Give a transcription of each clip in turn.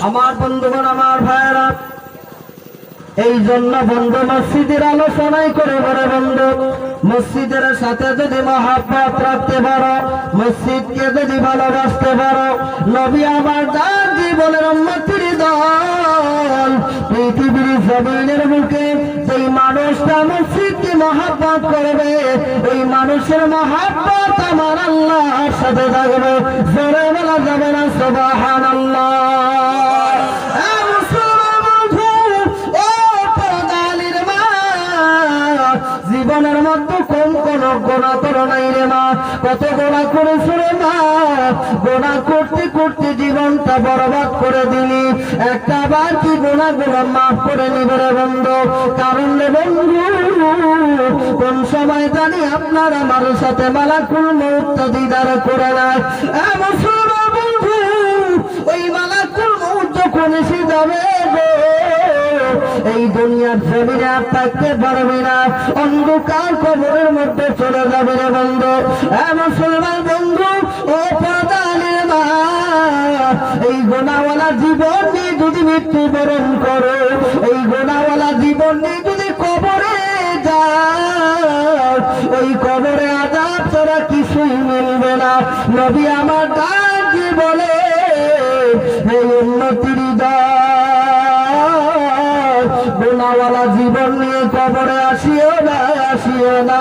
আমার বন্ধুগণ, আমার ভাইয়েরা, এই জন্য বন্ধু মসজিদের আলোচনায় করে বলে বন্ধু, মসজিদের সাথে যদি মহব্বত রাখতে পারো, মসজিদকে যদি ভালোবাসতে পারো, নবী আমার দাদি বলেন উম্মতের দল পৃথিবীর জমিনের বুকে যেই মানুষটা মসজিদকে মহব্বত করবে, ওই মানুষের মহব্বত আমার আল্লাহর সাথে থাকবে। জোরে বলা যাবে না সুবহানাল্লাহ। জীবনের মধ্যে কম কোন গোনা করো নাই রে মা, কত গোনা করেছো রে মা, গোনা করতে করতে জীবনটা বরবাদ করে দিলি, একটা বার কি গোনাগুলো মাফ করে নিবে রে বন্ধু। কারণ রে বন্ধু, কোন সময় জানি আপনার আমার সাথে মালাকুল মউত দিদার করে না। মুসলমান বন্ধু, ওই মালাকুল মউত যখন এসে যাবে গো, এই দুনিয়ার জমিনে আর থাকতে পারবে না, অন্ধকার কবরের মধ্যে চলে যাবে রে বন্ধু। মুসলমান বন্ধু, ও পর্দানের মা, এই গোনাওয়ালা জীবন নিয়ে যদি মৃত্যুবরণ করো, এই গোনাওয়ালা জীবন নিয়ে যদি কবরে যাও, ওই কবরে আযাব ছাড়া কিছুই মিলবে না। নবী আমার ডাক দিয়ে বলে, হে উম্মতের দল, গুনাহওয়ালা জীবন নিয়ে কবরে আসিও না, আসিও না।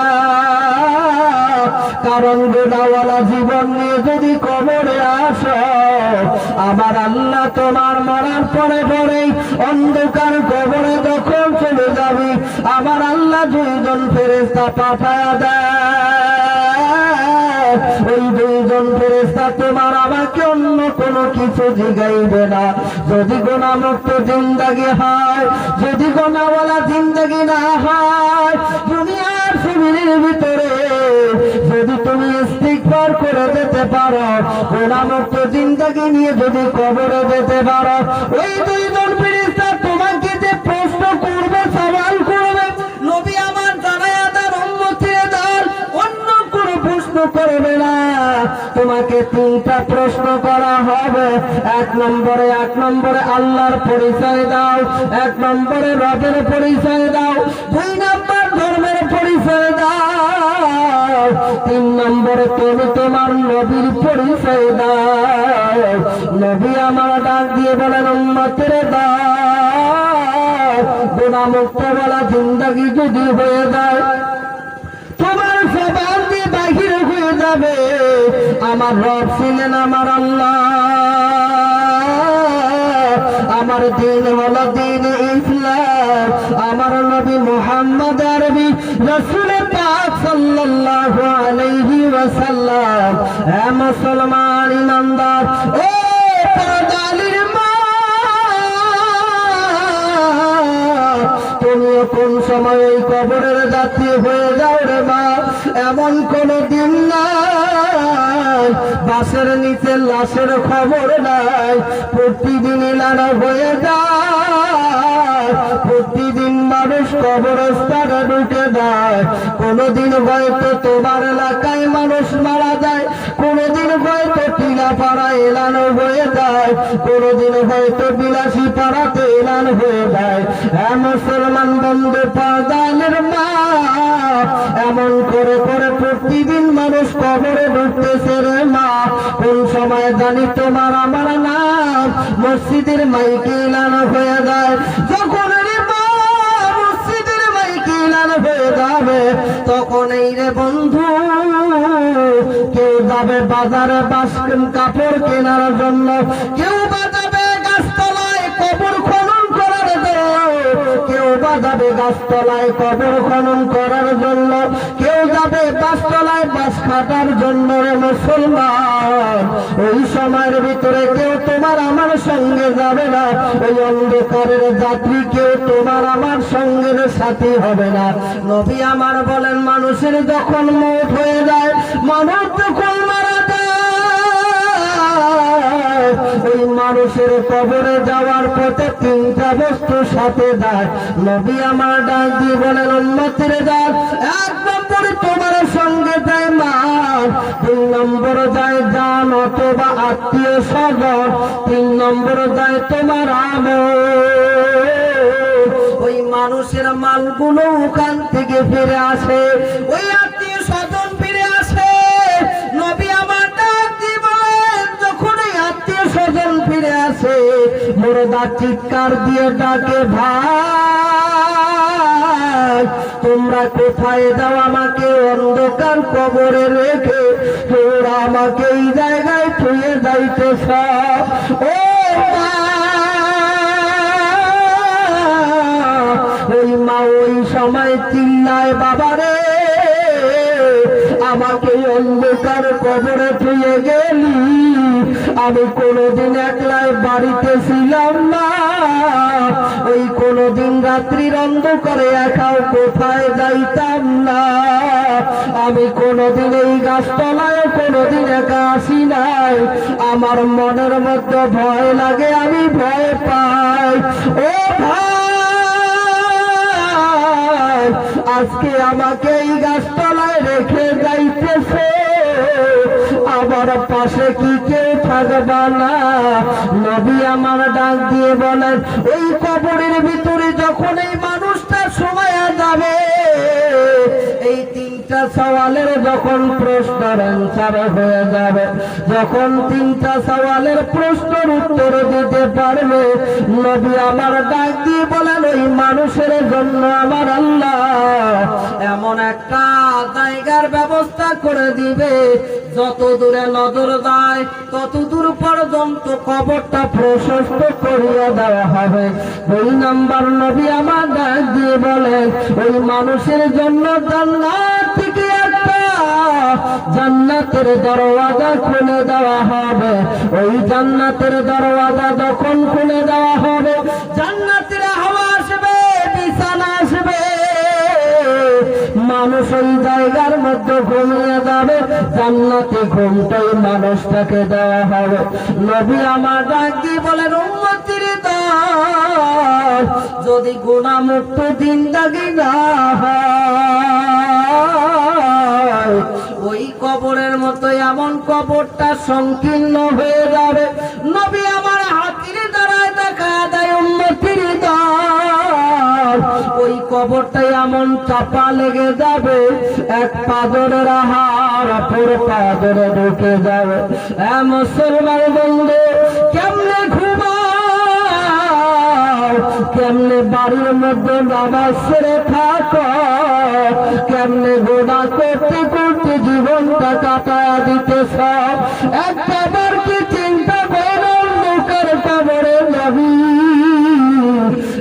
কারণ গুনাহওয়ালা জীবন নিয়ে যদি কবরে আসো, আমার আল্লাহ তোমার মরার পরে পরেই অন্ধকার কবরে যখন চলে যাবি, আমার আল্লাহ দুইজন ফেরেশতা পাঠায়া দেয়। ওই দুইজন ফেরেশতা তোমার আমাকে অন্য কোনো কিছু জিগাইবে না। যদি গুনাহমুক্ত জিন্দেগি হয়, যদি গুনাহওয়ালা জিন্দেগি না হয়, দুনিয়ার জমিনের ভিতরে যদি তুমি ইস্তিগফার করে যেতে পারো, গুনাহমুক্ত জিন্দেগি নিয়ে যদি কবরে যেতে পারো, ওই দুইজন ফেরেশতা তোমাকে যে প্রশ্ন করবে, সওয়াল করবে, নবী আমার জানায়া দেন উম্মতের দল অন্য কোনো প্রশ্ন করবে না। তোমাকে তিনটা প্রশ্ন করা হবে। এক নম্বরে আল্লাহর পরিচয় দাও, এক নম্বরে রবের পরিচয় দাও, দুই নম্বর ধর্মের পরিচয় দাও, তিন নম্বরে তুমি তোমার নবীর পরিচয় দাও। নবী আমার ডাক দিয়ে বলেন উম্মতের দল, গুনাহমুক্ত বলা জিন্দেগি যদি হয়ে যায়, তোমার জবান দিয়ে বাহির হয়ে যাবে আমার রব ছিলেন আমার আল্লাহ, আমার দিন হলো দিন ইসলাম, আমার নবী মুহাম্মদ আরবি রাসূল পাক সাল্লাল্লাহু আলাইহি ওয়াসাল্লাম। হে মুসলমান ইমানদার, ও পর্দালির মা, তুমিও কোন সময় ওই কবরের যাত্রী হয়ে যাও রে মা। এমন কোন দিন নাই বাসের নিচে লাশের খবর নাই, প্রতিদিন এলানা হয়ে যায়, প্রতিদিন মানুষ কবরস্থানে ঢুকে যায়। কোনদিন হয়তো তোমার এলাকায় মানুষ মারা যায়, কোনদিন হয়তো টিলাপাড়া এলানো হয়ে যায়, কোনদিন হয়তো বিলাসী পাড়াতে এলানো হয়ে যায়। মুসলমান বন্ধু পর্দানের মা, এমন করে করে প্রতিদিন মানুষ কবরে ঢুকতেছে রে মা। কোন সময় জানি তোমার আমার নাম মসজিদের মাইকে এলানো হয়ে যায়। যখন রে মা মসজিদের মাইকে এলানো হয়ে যাবে, তখন এই রে বন্ধু কেউ যাবে বাজারে কাপড় কেনার জন্য, কেউ বাজাবে গাছতলায় কবর খনন করার জন্য, কেউ বাজাবে গাছতলায় কবর খনন করার জন্য, কেউ যাবে বাসতলায় বাস কাটার জন্য। রে মুসলমান, ওই সময়ের ভিতরে কেউ তোমার আমার সঙ্গে যাবে না, ওই অন্ধকারের যাত্রী কেউ তোমার আমার সঙ্গের সাথী হবে না। নবী আমার বলেন, মানুষের যখন মওত হয়ে যায়, মানুষ যখন মারা যায়, ওই মানুষের কবরে যাওয়ার পথে তিনটা বস্তু সাথে যায়। নবী আমার ডাক দিয়ে বলেন, উম্মতের দল, এক নম্বরে তোমার সঙ্গে যায় মাল, দুই নম্বর যায় জান অথবা আত্মীয় স্বজন, তিন নম্বর যায় তোমার আমল। ওই মানুষের মালগুলো ওখান থেকে ফিরে আসে, ওই আত্মীয় স্বজন ফিরে আসে। নবী আমার ডাক দিয়ে বলেন, যখন এই আত্মীয় স্বজন ফিরে আসে, মুর্দা চিৎকার দিয়ে ডাকে, ভাই তোমরা কোথায় যাও? আমাকে অন্ধকার কবরে রেখে তোমরা আমাকে এই জায়গায় ছুঁয়ে যাইতেছ। ও ওই মা ওই সময় চিল্লায়, বাবারে আমাকে অন্ধকার কবরে ছুঁয়ে গেলি, আমি কোনোদিন একলাই বাড়িতে ছিলাম না, ওই কোনোদিন রাত্রির অন্ধকারে একাও কোথায় যাইতাম না, আমি কোনোদিন এই গাছতলায় কোনোদিন একা আসি নাই, আমার মনের মধ্যে ভয় লাগে, আমি ভয় পাই। ও ভাই, আজকে আমাকে এই গাছতলায় রেখে যাইতেছে, আমার পাশে কি কেউ থাকবা না? নবী আমার ডাক দিয়ে বলেন, ওই কবরের ভিতরে যখন এই মানুষটা সময় যাবে, এই তিনটা সওয়ালের যখন প্রশ্নের অ্যান্সার হয়ে যাবে, যখন তিনটা সওয়ালের প্রশ্নের উত্তর দিতে পারবে, নবী আমার ডাক দিয়ে বলেন, ওই মানুষের জন্য আমার আল্লাহ এমন একটা জায়গার ব্যবস্থা করে দিবে, যত দূরে নজর যায় তত দূর পর্যন্ত কবরটা প্রশস্ত করিয়া দেওয়া হবে। দুই নাম্বার নবী আমার ডাক দিয়ে বলেন, ওই মানুষের জন্য জান্নাত থেকে একটা জান্নাতের দরওয়াজা খুলে দেওয়া হবে। ওই জান্নাতের দরওয়াজা যখন খুলে দেওয়া হবে, জান্নাতের হাওয়া আসবে, বিছানা আসবে, মানুষ ওই জায়গার মধ্যে ঘুমিয়ে যাবে, জান্নাতে ঘুমটাই মানুষটাকে দেওয়া হবে। নবী আমার ডাক দিয়ে বলেন, উম্মতের দল, যদি গুনাহমুক্ত জিন্দেগি না হয়, ওই কবরের মতো এমন কবরটা সংকীর্ণ হয়ে যাবে। নবী আমার হাতির দ্বারায় দেখা দেয়, উম্মতের দল, ওই কবরটাই এমন চাপা লেগে যাবে, এক পাদরের হাড় অপর পাদরে ঢুকে যাবে। মুসলমান বন্ধু, কেমনে ঘুমাও, কেমনে বাড়ির মধ্যে নামাজ ছেড়ে থাকো, কেমনে গোনা করতে করতে জীবনটা কাটায়া দিতেছ, একবার কি চিন্তা করো মুখের কবরে নবী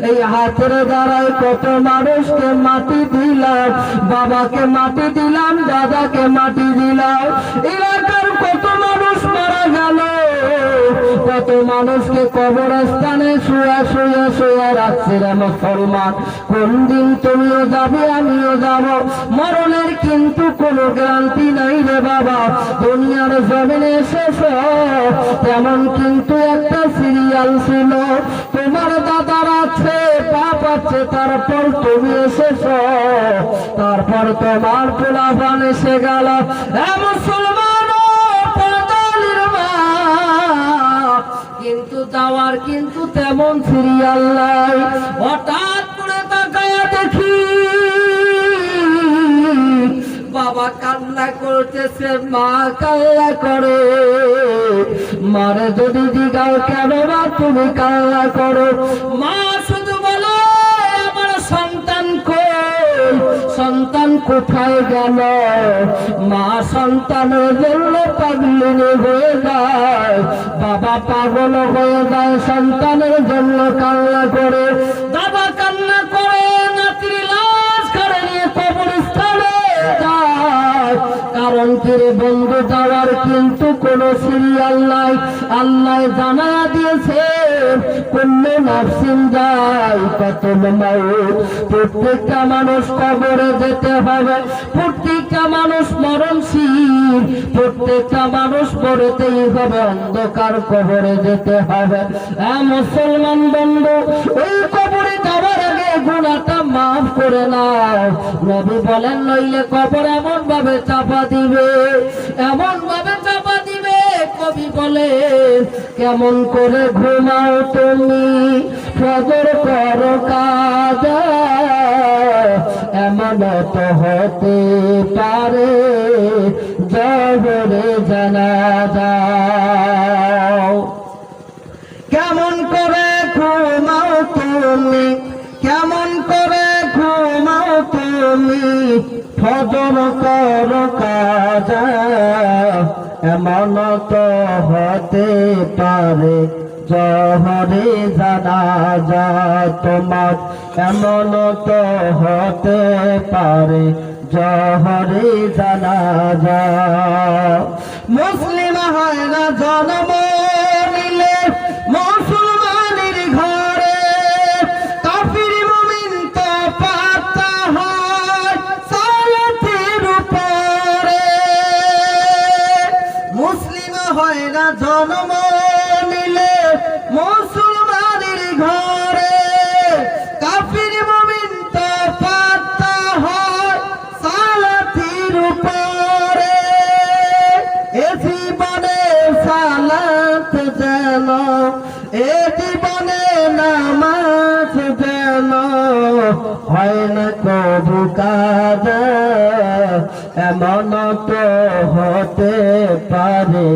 এই হাতের দ্বারাই কত মানুষকে মাটি দিলাম, বাবাকে মাটি দিলাম, দাদাকে মাটি দিলাম, এলাকার কত মানুষ মারা গেল, কত মানুষকে কবরস্থানে শুয়ে শুয়ে শুয়ে রাখছে রে মুসলমান। কোন দিন তুমিও যাবে, আমিও যাব, মরণের কিন্তু কোনো গ্যারান্টি নাই রে বাবা। দুনিয়ার জমিনে এসেছ, তেমন কিন্তু একটা সিরিয়াল ছিল, তোমার দাদার আছে, বাপ আছে, তারপর তুমি এসেছ, তারপর তোমার পোলাপান এসে গেল। মুসলমান কিন্তু যাওয়ার কিন্তু তেমন সিরিয়াল নাই। হঠাৎ করে তাকায়া দেখি বাবা কান্না করতেছে, মা কান্না করে। মারে যদি জিগাও, কেন মা তুমি কান্না করো? মা শুধু বলে, আমার সন্তান কই, সন্তান কোথায় গেল? মা সন্তানের জন্য পাগলিনী হয়ে যায়, বাবা পাগল হয়ে যায়, সন্তানের জন্য কান্না করে, দাদা কান্না করে, নাতির লাশ ঘরে নিয়ে কবরস্থানে যায়। কারণ কি রে বন্ধু, যাওয়ার কিন্তু কোনো সিরিয়াল নাই। আল্লাহ জানা দিয়েছে কুল্লু নাফসিন যায়কাতুল মাউত, প্রত্যেকটা মানুষ কবরে যেতে হবে, প্রত্যেকটা মানুষ মরণশীল, প্রত্যেকটা মানুষ মরতেই হবে, অন্ধকার কবরে যেতে হবে। মুসলমান বন্ধু, ওই কবরে যাওয়ার আগে গুনাহটা মাফ করে নাও। নবী বলেন নইলে কবর এমন ভাবে চাপা দিবে, এমন ভাবে চাপা দিবে। কবি বলে কেমন করে ঘুমাও তুমি, ফজর করো কাজা, এমন তো হতে পারে জহরে জানাজা। কেমন করে ঘুমাও তুমি, কেমন করে ঘুমাও তুমি, ফজর করো কাজা, এমন তো হতে পারে জহরে জানাজা তোমার, এমন তো হতে পারে জহরে জানাজা। মুসলিম হয় না জন্ম নিলে মুসলমানের ঘরে, কাফির মুমিন তো পাতা হয় সালাতের উপরে। মুসলিম হয় না জন্ম নিলে মুসলমানের ঘরে, কাফির মুমিন তো পাতা হয় সালাতের উপরে। এ জীবনে সালাত যেন, এ জীবনে নামাজ যেন হয় না কবু কাজা, এমন তো হতে পারে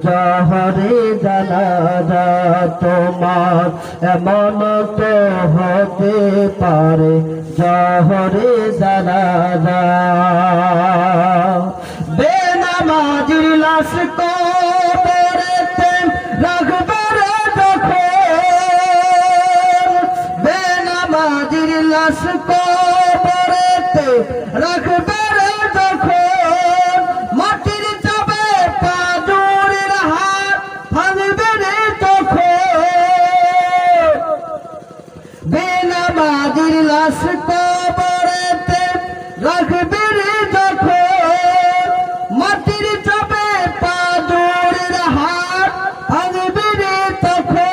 জহরে জানাজা তোমার, এমন তো হতে পারে জহরে জানাজা। বেনামাজির লাশ কবরেতে রাখবে রে যখন, বেনামাজির লাশ কবরেতে রাখবে রে যখন, মাটির চাপে পাজরের হাত ভাঙবে রে তখন। বেনামাজির লাশ কবরেতে রাখবে রে যখন, মাটির চাপে পাজরের হাত ভাঙবে রে তখন।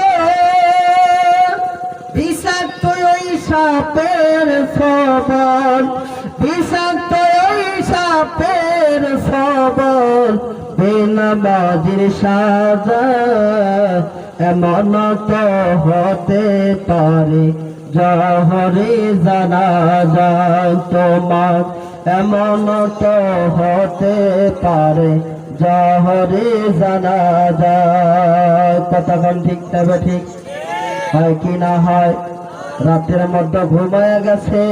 বিষাক্ত ওই সাপের সবল, বিষাক্ত ওই সাপের সবল, বেনামাজির সাজা, এমন তো হতে পারে জহরে জানাজা তোমার, এমন তো হতে পারে জহরে জানাজা। কতক্ষণ ঠিক তবে ঠিক হয় কি না হয়? রাতের মধ্যে ঘুমায় গেছে,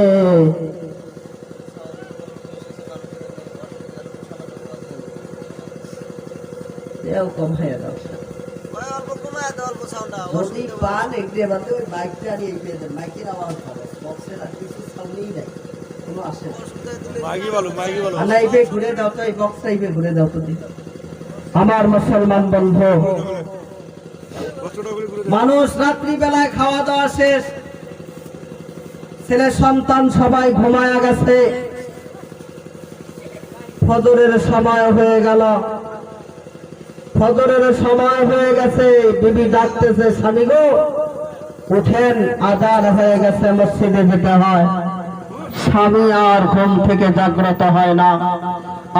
কম হয়ে যাচ্ছে। যদি পান এগিয়ে বাঁধতে ওই বাইকটা আর এগিয়ে দেন, বাইকের আওয়াজ হবে, বক্সের আর কিছু সামনেই নেই, কোনো আসে না। এইভাবে ঘুরে দাও তো, এই বক্সটা এইভাবে ঘুরে দাও তো। আমার মুসলমান বন্ধু, মানুষ রাত্রি বেলায় খাওয়া দাওয়া শেষ, ছেলে সন্তান সবাই ঘুমায়া গেছে, ফজরের সময় হয়ে গেল, ফজরের সময় হয়ে গেছে, বিবি ডাকতেছে স্বামী গো উঠেন, আজান হয়ে গেছে, মসজিদে যেতে হয়। স্বামী আর ঘুম থেকে জাগ্রত হয় না।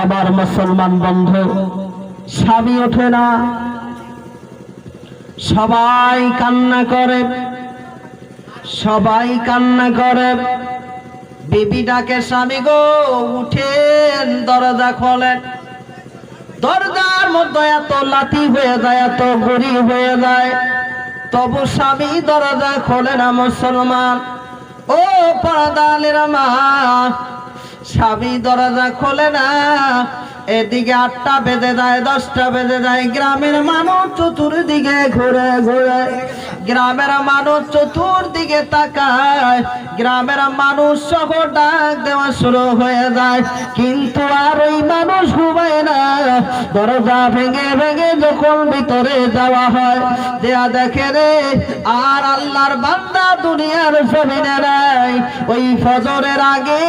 আমার মুসলমান বন্ধু, স্বামী ওঠে না, সবাই কান্না করে, সবাই কান্না করে। বিবি ডাকে স্বামী গো উঠেন, দরজা খোলেন। দরজার মধ্যে এত লাঠি হয়ে যায়, এত গুড়ি হয়ে যায়, তবু স্বামী দরজা খোলে না। মুসলমান ও পর্দার মা, স্বামী দরজা খোলে না। এদিকে 8টা বেজে যায়, 10টা বেজে যায়, গ্রামের মানুষ চতুর্দিকে ঘুরে ঘুরে গ্রামের মানুষ চতুর্দিকে তাকায়, গ্রামের মানুষ সহ ডাক দেওয়া শুরু হয়ে যায়, কিন্তু আর ওই মানুষ ঘুমায় না। দরজা ভেঙে ভেঙে যখন ভিতরে যাওয়া হয়, দেয়া দেখে রে আর আল্লাহর বান্দা দুনিয়ার জমিনে নাই, ওই ফজরের আগে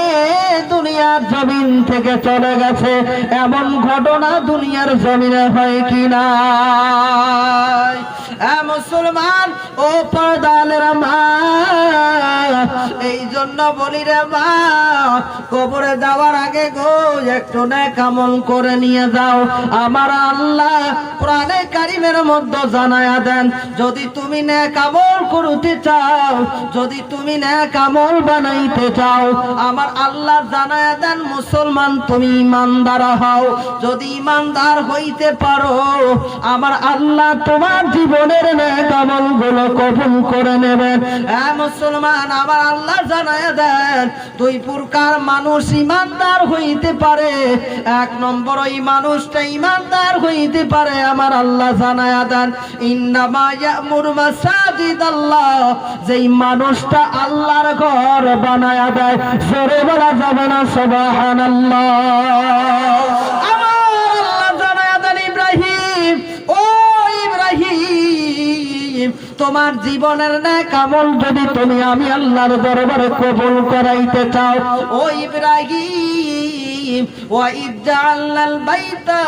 দুনিয়ার জমিন থেকে চলে গেছে। এমন ঘটনা দুনিয়ার জমিনে হয় কিনা? মুসলমান ও পর্দালের মা, এই জন্য বলি রে মা, কবরে যাওয়ার আগে গো একটু নেক আমল করে নিয়ে যাও। আমার আল্লাহ কোরআনে কারিমের মধ্যে জানায়া দেন, যদি তুমি নেক আমল করতে চাও, যদি তুমি নেক আমল বানাইতে চাও, আমার আল্লাহ জানায়া দেন মুসলমান তুমি ইমানদার হও। যদি ইমানদার হইতে পারো, আমার আল্লাহ তোমার জীবনের নেক আমল গুলো কবুল করে নেবেন। মুসলমান আমার আল্লাহ জানায়া দেন দুই প্রকার মানুষ ইমানদার হইতে পারে। এক নম্বর ওই মানুষটা ইমানদার হইতে পারে, আমার আল্লাহ জানায়া দেন ইন্নামা ইয়ামুরু মাসাজিদাল্লাহ, যেই মানুষটা আল্লাহর ঘর বানায়া দেয়। জোরে বলা যাবে না সুবহানাল্লাহ? আমার আল্লাহ জানায়া দেন ইব্রাহিম, ও ইব্রাহিম, তোমার জীবনের নেক আমল যদি তুমি আমি আল্লাহর দরবারে কবুল করাইতে চাও, ও ইব্রাহিম, ওয়া ইজ্জালাল বাইতা,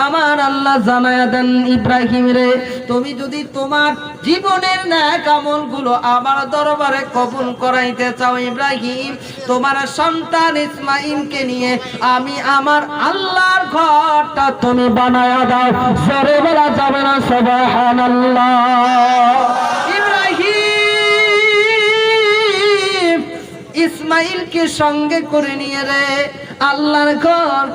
আমার আল্লাহ জানায়া দেন ইব্রাহিম রে, তুমি যদি তোমার জীবনের নেক আমল গুলো আমার দরবারে কবুল করাইতে চাও, ইব্রাহিম তোমার সন্তান ইসমাঈলকে নিয়ে আমি আমার আল্লাহর ঘরটা তুমি বানায়া দাও। জোরে বলা যাবে না সুবহানাল্লাহ? ইব্রাহিম ইসমাঈলকে সঙ্গে করে নিয়ে রে আল্লাহর ঘর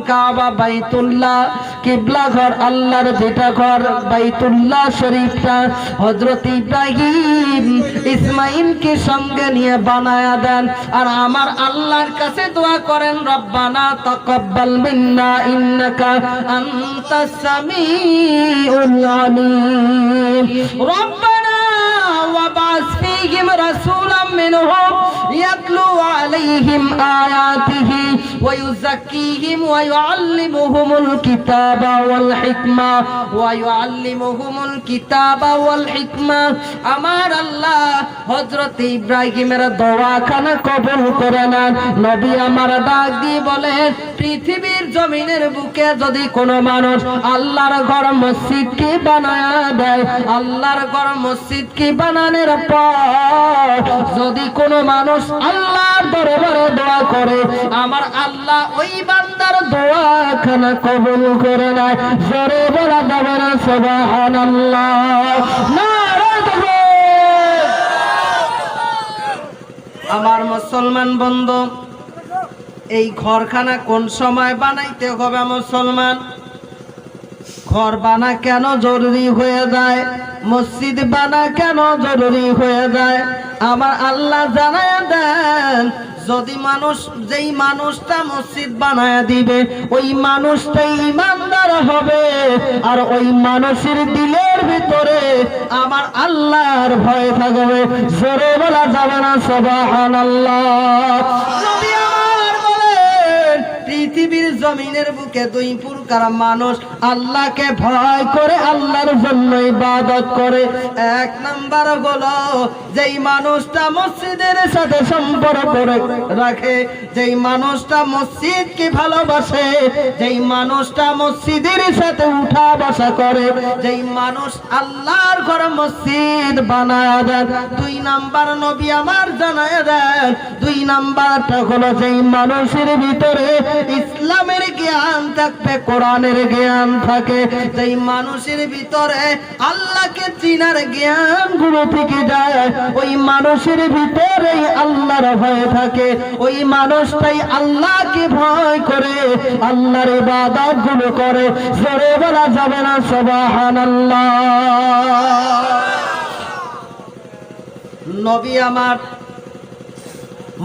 কাবা বাইতুল্লাহ, কিবলা ঘর আল্লাহর যেটা ঘর বাইতুল্লাহ শরীফটা হযরত ইব্রাহিম ইসমাঈলকে সঙ্গে নিয়ে বানায়া দেন। আর আমার আল্লাহর কাছে দোয়া করেন, রব্বানা তাকাব্বাল মিন্না ইন্নাকা আনতাস সামিউল আলিম, রব্বানা ওয়াবাস ফীহিম রাসূলাম মিনহুম ইয়াতলু আলাইহিম আয়াতিহি ويزكيهم ويعلمهم الكتاب والحكمة ويعلمهم الكتاب والحكمة। আমার আল্লাহ হযরত ইব্রাহিমের দোয়াখানা কবুল করে নেন। নবী আমার ডাক দিয়ে বলে, পৃথিবীর জমিনের বুকে যদি কোনো মানুষ আল্লাহর ঘর মসজিদকে বানায়া দেয়, আল্লাহর ঘর মসজিদকে বানানোর পর যদি কোনো মানুষ আল্লাহর দরবারে দোয়া করে, আমার আল্লাহ ওই বান্দার দোয়াখানা কবুল করে নেয়। জোরে বলা যাবে না সুবহানাল্লাহ? নারে তাকবীর! আমার মুসলমান বন্ধু, এই ঘরখানা কোন সময় বানাইতে হবে? মুসলমান ঘর বানা কেন জরুরি হয়ে যায়? মসজিদ বানা কেন জরুরি হয়ে যায়? আমার আল্লাহ জানায়া দেন, যদি মানুষ যেই মানুষটা মসজিদ বানায়া দিবে ওই মানুষটাই ইমানদার হবে, আর ওই মানুষের দিলের ভিতরে আমার আল্লাহর ভয় থাকবে। জোরে বলা যাবে না সুবহানাল্লাহ? নবী আমার বলেন, পৃথিবীর জমিনের বুকে দুই প্রকার মানুষ আল্লাহকে ভয় করে, আল্লাহর জন্য ইবাদত করে। এক নাম্বার হলো যেই মানুষটা মসজিদের সাথে সম্পর্ক রাখে, যেই মানুষটা মসজিদকে ভালোবাসে, যেই মানুষটা মসজিদের সাথে উঠা বসা করে, যেই মানুষ আল্লাহর ঘর মসজিদ বানায়া দেন। দুই নাম্বার নবী আমার জানায়া দেন, দুই নাম্বারটা হলো যেই মানুষের ভিতরে ইসলামের জ্ঞান থাকবে, কোরআনের জ্ঞান থাকে, যেই মানুষের ভিতরে আল্লাহকে চিনার জ্ঞান গুলো থেকে যায়, ওই মানুষের ভিতরেই আল্লাহর ভয় থাকে, ওই মানুষটাই আল্লাহকে ভয় করে, আল্লাহর ইবাদত গুলো করে। জোরে বলা যাবে না সুবহানাল্লাহ? নবী আমার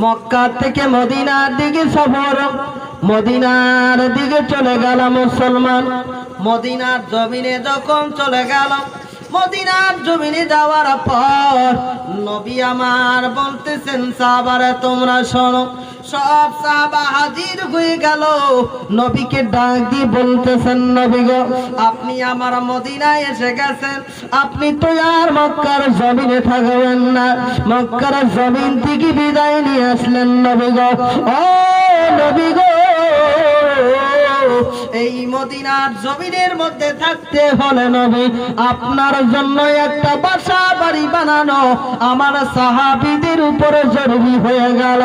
মক্কা থেকে মদিনার দিকে সফর, মদিনার দিকে চলে গেল মুসলমান। মদিনার জমিনে যখন চলে গেল, মদিনার জমিনে যাওয়ার পর নবী আমার বলতেছেন সাহাবারা তোমরা শোনো। সব সাহাবা হাজির হয়ে গেল, নবীকে ডাক দিয়ে বলতেছেন নবী গো আপনি আমার মদিনায় এসে গেছেন, আপনি তো আর মক্কার জমিনে থাকবেন না, মক্কার জমিন থেকে বিদায় নিয়ে আসলেন নবী গো। ও নবী গো এই মদিনার জমিনের মধ্যে থাকতে হলে নবী আপনার জন্য একটা বাসা বাড়ি বানানো আমার সাহাবীদের উপরে জরুরি হয়ে গেল।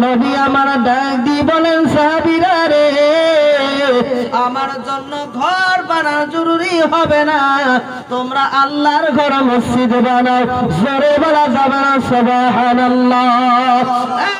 নবী আমার ডাক দিয়ে বলেন সাহাবীরা রে আমার জন্য ঘর বানানো জরুরি হবে না, তোমরা আল্লাহর ঘর মসজিদ বানাও। জোরে বলা যাবে না সুবহানাল্লাহ।